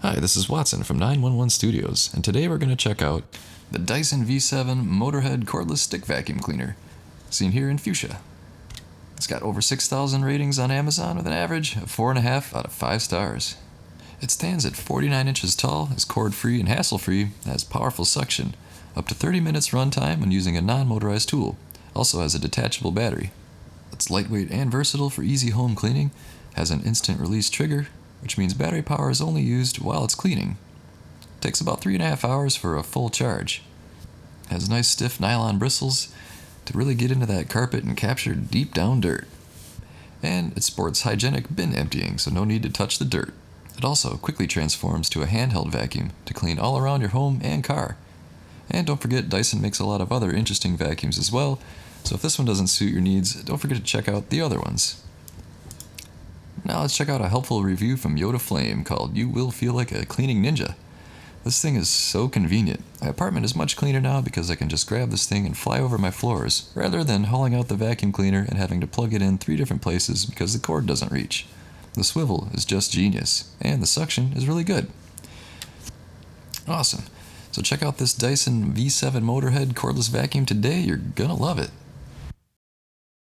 Hi, this is Watson from 911 Studios, and today we're going to check out the Dyson V7 Motorhead Cordless Stick Vacuum Cleaner, seen here in Fuchsia. It's got over 6,000 ratings on Amazon with an average of 4.5 out of 5 stars. It stands at 49 inches tall, is cord-free and hassle-free, and has powerful suction, up to 30 minutes runtime when using a non-motorized tool. Also has a detachable battery. It's lightweight and versatile for easy home cleaning, has an instant release trigger, which means battery power is only used while it's cleaning. It takes about 3.5 hours for a full charge. It has nice stiff nylon bristles to really get into that carpet and capture deep down dirt. And it sports hygienic bin emptying, so no need to touch the dirt. It also quickly transforms to a handheld vacuum to clean all around your home and car. And don't forget, Dyson makes a lot of other interesting vacuums as well, so if this one doesn't suit your needs, don't forget to check out the other ones. Now let's check out a helpful review from Yoda Flame called "You Will Feel Like a Cleaning Ninja." This thing is so convenient. My apartment is much cleaner now because I can just grab this thing and fly over my floors, rather than hauling out the vacuum cleaner and having to plug it in 3 different places because the cord doesn't reach. The swivel is just genius, and the suction is really good. Awesome. So check out this Dyson V7 Motorhead cordless vacuum today. You're gonna love it.